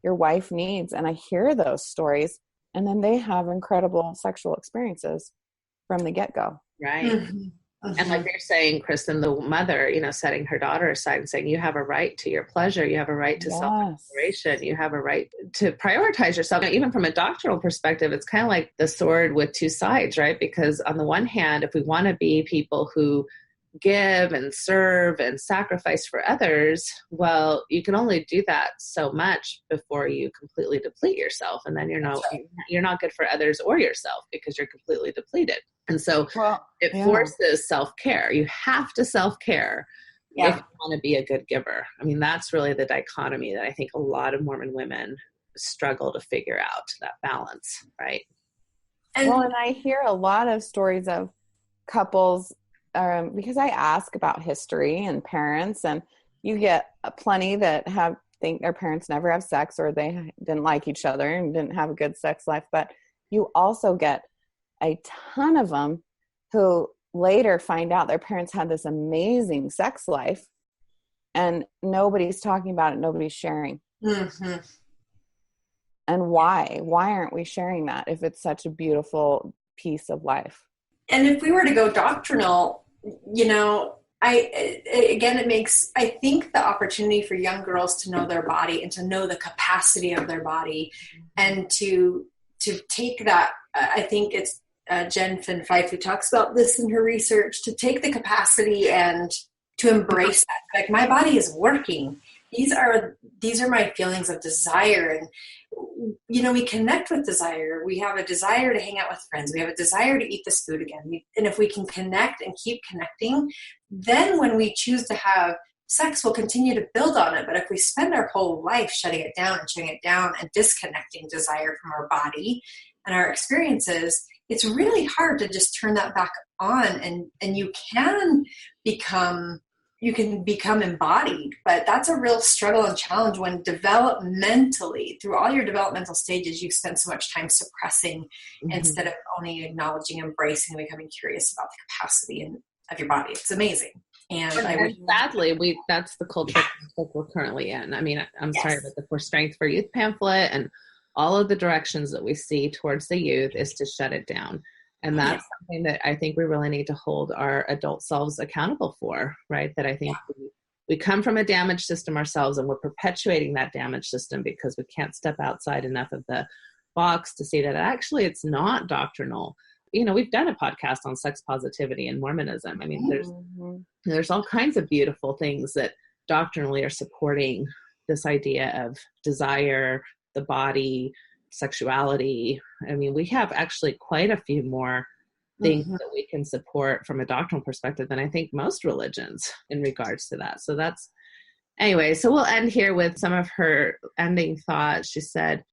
your wife needs. And I hear those stories, and then they have incredible sexual experiences from the get-go. Right. Mm-hmm. Mm-hmm. And like you're saying, Kristen, the mother, setting her daughter aside and saying, you have a right to your pleasure. You have a right to self-exploration. You have a right to prioritize yourself. Even from a doctrinal perspective, it's kind of like the sword with two sides, right? Because on the one hand, if we want to be people who give and serve and sacrifice for others, well, you can only do that so much before you completely deplete yourself. And then you're not good for others or yourself because you're completely depleted. And so it forces self-care. You have to self-care if you want to be a good giver. I mean, that's really the dichotomy that I think a lot of Mormon women struggle to figure out, that balance, right? And I hear a lot of stories of couples, because I ask about history and parents, and you get plenty that think their parents never have sex, or they didn't like each other and didn't have a good sex life. But you also get a ton of them who later find out their parents had this amazing sex life, and nobody's talking about it. Nobody's sharing. Mm-hmm. And why? Why aren't we sharing that if it's such a beautiful piece of life? And if we were to go doctrinal, I think the opportunity for young girls to know their body and to know the capacity of their body, and to take that, I think it's Jen Finlayson-Fife who talks about this in her research, to take the capacity and to embrace that. Like, my body is working. these are my feelings of desire. And, we connect with desire. We have a desire to hang out with friends. We have a desire to eat this food again. And if we can connect and keep connecting, then when we choose to have sex, we'll continue to build on it. But if we spend our whole life shutting it down and disconnecting desire from our body and our experiences, it's really hard to just turn that back on. And you can become embodied, but that's a real struggle and challenge when developmentally, through all your developmental stages, you spend so much time suppressing instead of only acknowledging, embracing, and becoming curious about the capacity of your body. It's amazing. And sadly, that's the culture that we're currently in. I mean, I'm sorry, but the For Strength for Youth pamphlet and all of the directions that we see towards the youth is to shut it down. And that's something that I think we really need to hold our adult selves accountable for, right? That I think we come from a damaged system ourselves, and we're perpetuating that damaged system because we can't step outside enough of the box to see that actually it's not doctrinal. We've done a podcast on sex positivity and Mormonism. I mean, there's all kinds of beautiful things that doctrinally are supporting this idea of desire, the body, sexuality. I mean, we have actually quite a few more things that we can support from a doctrinal perspective than I think most religions in regards to that. So anyway, so we'll end here with some of her ending thoughts. She said,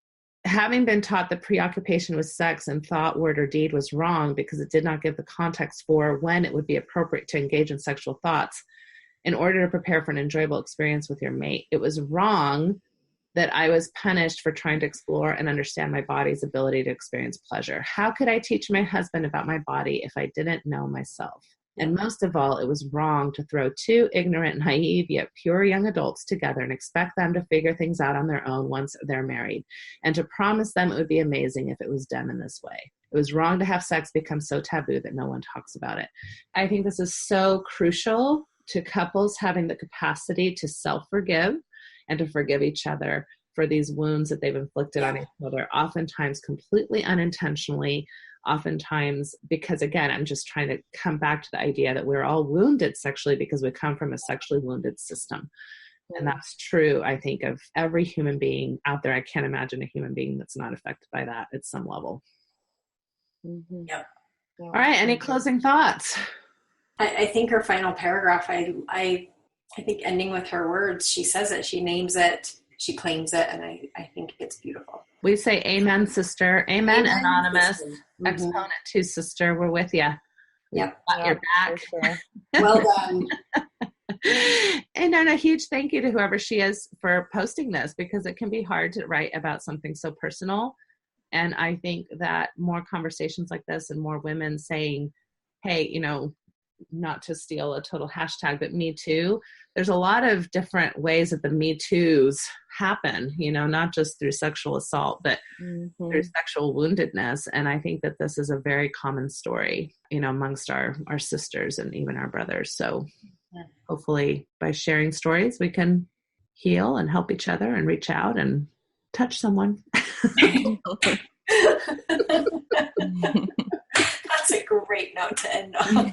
having been taught that preoccupation with sex in thought, word, or deed was wrong because it did not give the context for when it would be appropriate to engage in sexual thoughts in order to prepare for an enjoyable experience with your mate, it was wrong that I was punished for trying to explore and understand my body's ability to experience pleasure. How could I teach my husband about my body if I didn't know myself? And most of all, it was wrong to throw two ignorant, naive, yet pure young adults together and expect them to figure things out on their own once they're married, and to promise them it would be amazing if it was done in this way. It was wrong to have sex become so taboo that no one talks about it. I think this is so crucial to couples having the capacity to self-forgive and to forgive each other for these wounds that they've inflicted on each other, oftentimes completely unintentionally, oftentimes because, again, I'm just trying to come back to the idea that we're all wounded sexually because we come from a sexually wounded system. And that's true, I think, of every human being out there. I can't imagine a human being that's not affected by that at some level. Yep. All right, any closing thoughts? I think her final paragraph, I think ending with her words, she says it, she names it, she claims it, and I think it's beautiful. We say amen, sister. Amen, anonymous. Sister. Exponent to sister. We're with you. Yep. Got your back. Sure. Well done. And a huge thank you to whoever she is for posting this, because it can be hard to write about something so personal. And I think that more conversations like this and more women saying, hey, not to steal a total hashtag, but Me Too. There's a lot of different ways that the Me Toos happen, not just through sexual assault, but through sexual woundedness. And I think that this is a very common story, amongst our sisters and even our brothers. So hopefully by sharing stories, we can heal and help each other and reach out and touch someone. That's a great note to end on.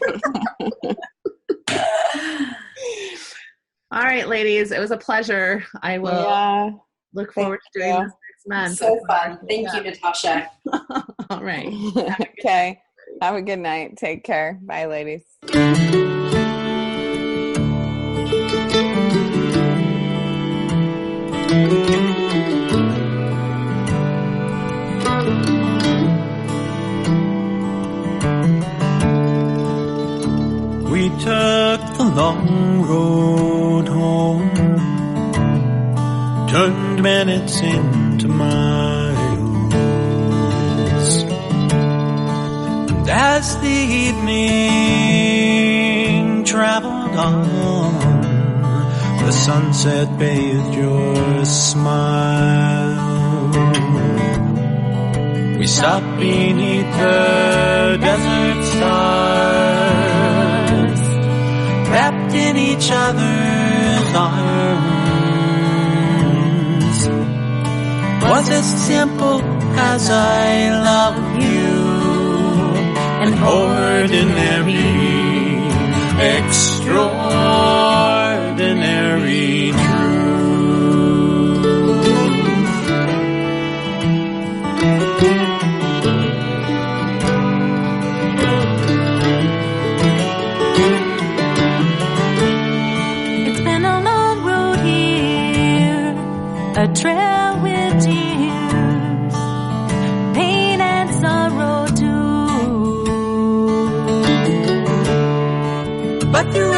All right, ladies, it was a pleasure. I will look forward to doing this next month. So fun. Thank you, Natasha. All right. Okay. Have a good night. Take care. Bye, ladies. We took the long road home, turned minutes into miles, and as the evening traveled on, the sunset bathed your smile. We stopped beneath the desert stars, wrapped in each other's arms. Was as simple as I love you, an ordinary, extraordinary truth.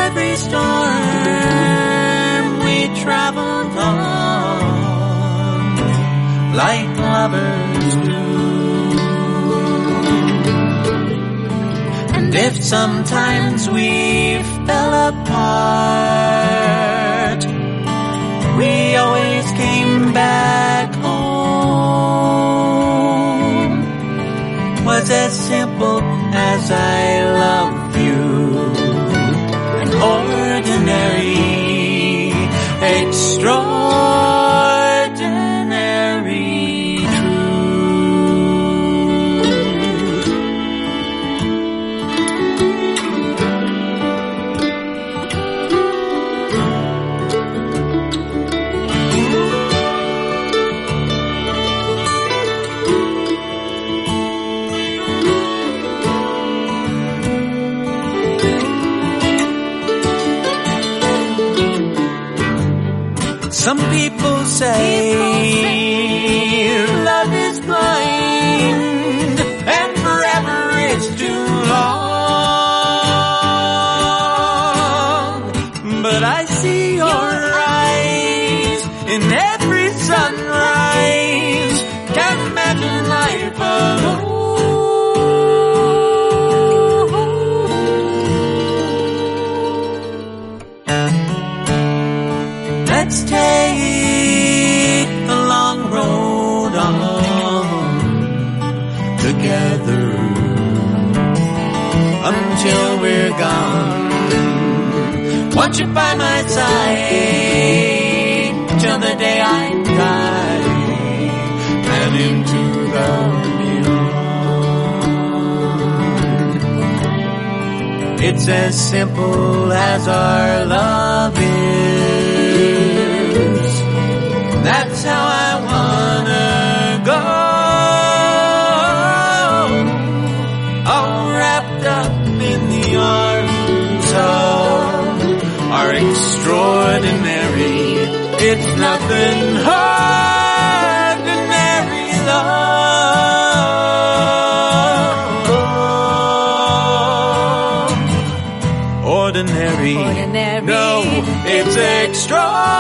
every storm we traveled on like lovers do. And if sometimes we fell apart, we always came back home. Was as simple as I love you. An ordinary, extraordinary truth. Some people say love is blind and forever is too long. But I see your eyes in every sunrise. Can't imagine life alone. Let's take the long road on together until we're gone. Want you by my side till the day I die and into the beyond. It's as simple as our love is. That's how I wanna go, all wrapped up in the arms of our extraordinary, it's nothing ordinary love. Ordinary. No, it's extraordinary.